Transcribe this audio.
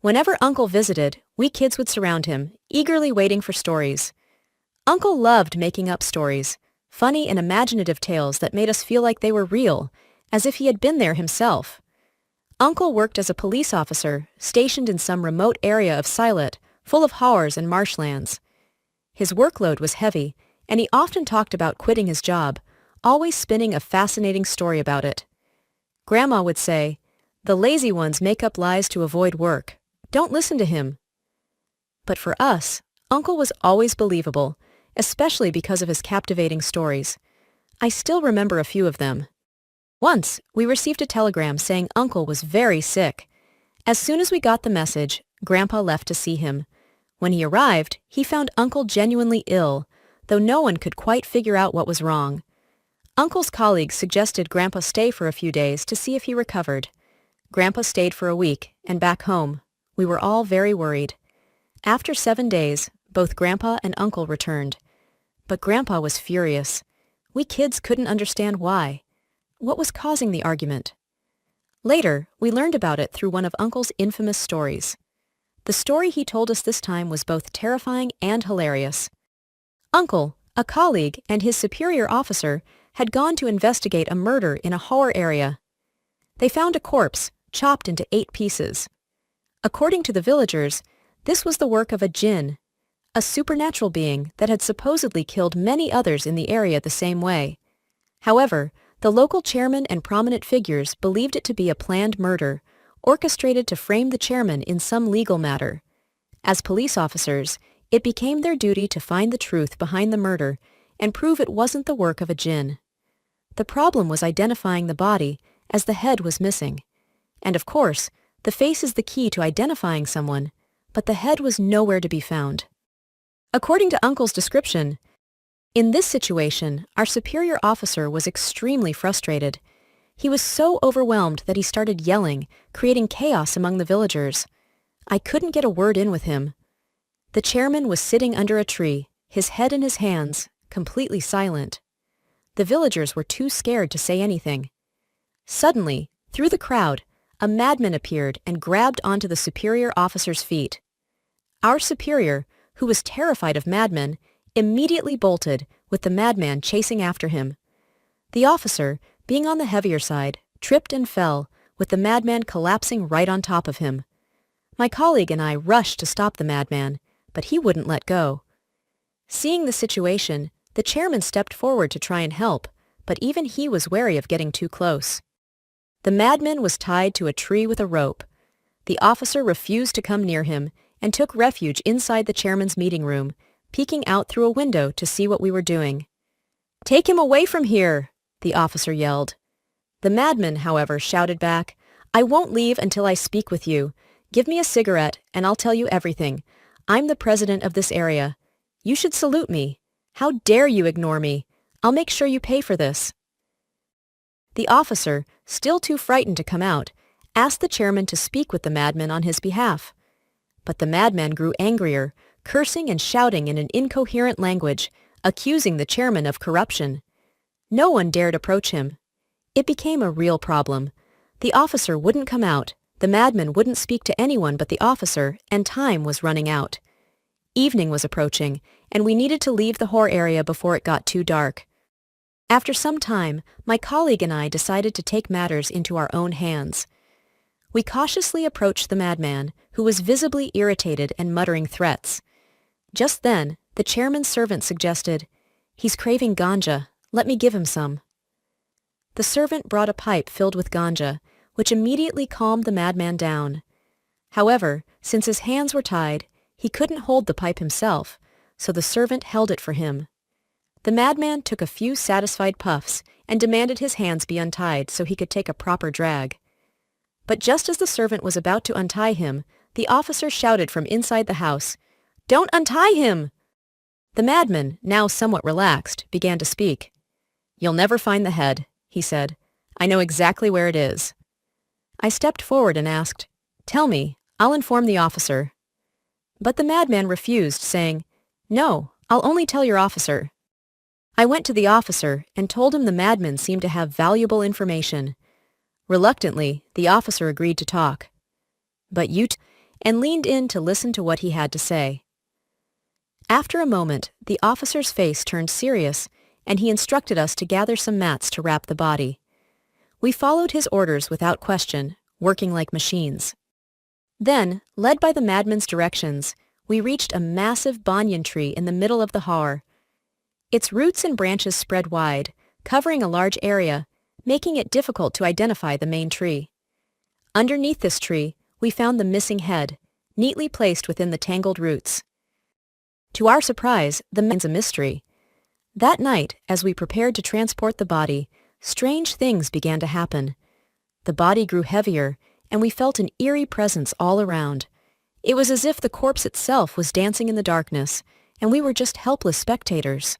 Whenever Uncle visited, we kids would surround him, eagerly waiting for stories. Uncle loved making up stories, funny and imaginative tales that made us feel like they were real, as if he had been there himself. Uncle worked as a police officer, stationed in some remote area of Sylhet, full of haors and marshlands. His workload was heavy, and he often talked about quitting his job, always spinning a fascinating story about it. Grandma would say, "The lazy ones make up lies to avoid work. Don't listen to him." But for us, Uncle was always believable, especially because of his captivating stories. I still remember a few of them. Once, we received a telegram saying Uncle was very sick. As soon as we got the message, Grandpa left to see him. When he arrived, he found Uncle genuinely ill, though no one could quite figure out what was wrong. Uncle's colleagues suggested Grandpa stay for a few days to see if he recovered. Grandpa stayed for a week, and back home, we were all very worried. After 7 days, both Grandpa and Uncle returned. But Grandpa was furious. We kids couldn't understand why. What was causing the argument? Later, we learned about it through one of Uncle's infamous stories. The story he told us this time was both terrifying and hilarious. Uncle, a colleague, and his superior officer had gone to investigate a murder in a haor area. They found a corpse, chopped into 8 pieces. According to the villagers, this was the work of a jinn, a supernatural being that had supposedly killed many others in the area the same way. However, the local chairman and prominent figures believed it to be a planned murder, orchestrated to frame the chairman in some legal matter. As police officers, it became their duty to find the truth behind the murder and prove it wasn't the work of a jinn. The problem was identifying the body, as the head was missing. And of course, the face is the key to identifying someone, but the head was nowhere to be found. According to Uncle's description, in this situation, our superior officer was extremely frustrated. He was so overwhelmed that he started yelling, creating chaos among the villagers. I couldn't get a word in with him. The chairman was sitting under a tree, his head in his hands, completely silent. The villagers were too scared to say anything. Suddenly, through the crowd, a madman appeared and grabbed onto the superior officer's feet. Our superior, who was terrified of madmen, immediately bolted, with the madman chasing after him. The officer, being on the heavier side, tripped and fell, with the madman collapsing right on top of him. My colleague and I rushed to stop the madman, but he wouldn't let go. Seeing the situation, the chairman stepped forward to try and help, but even he was wary of getting too close. The madman was tied to a tree with a rope. The officer refused to come near him and took refuge inside the chairman's meeting room, peeking out through a window to see what we were doing. "Take him away from here!" the officer yelled. The madman, however, shouted back, "I won't leave until I speak with you. Give me a cigarette and I'll tell you everything. I'm the president of this area. You should salute me. How dare you ignore me? I'll make sure you pay for this." The officer, still too frightened to come out, asked the chairman to speak with the madman on his behalf. But the madman grew angrier, cursing and shouting in an incoherent language, accusing the chairman of corruption. No one dared approach him. It became a real problem. The officer wouldn't come out, the madman wouldn't speak to anyone but the officer, and time was running out. Evening was approaching, and we needed to leave the haor area before it got too dark. After some time, my colleague and I decided to take matters into our own hands. We cautiously approached the madman, who was visibly irritated and muttering threats. Just then, the chairman's servant suggested, "He's craving ganja. Let me give him some." The servant brought a pipe filled with ganja, which immediately calmed the madman down. However, since his hands were tied, he couldn't hold the pipe himself, so the servant held it for him. The madman took a few satisfied puffs and demanded his hands be untied so he could take a proper drag. But just as the servant was about to untie him, the officer shouted from inside the house, "Don't untie him!" The madman, now somewhat relaxed, began to speak. "You'll never find the head," he said. "I know exactly where it is." I stepped forward and asked, "Tell me, I'll inform the officer." But the madman refused, saying, "No, I'll only tell your officer." I went to the officer and told him the madman seemed to have valuable information. Reluctantly, the officer agreed to talk. "But you and leaned in to listen to what he had to say. After a moment, the officer's face turned serious, and he instructed us to gather some mats to wrap the body. We followed his orders without question, working like machines. Then, led by the madman's directions, we reached a massive banyan tree in the middle of the haor. Its roots and branches spread wide, covering a large area, making it difficult to identify the main tree. Underneath this tree, we found the missing head, neatly placed within the tangled roots. To our surprise, the man's a mystery. That night, as we prepared to transport the body, strange things began to happen. The body grew heavier, and we felt an eerie presence all around. It was as if the corpse itself was dancing in the darkness, and we were just helpless spectators.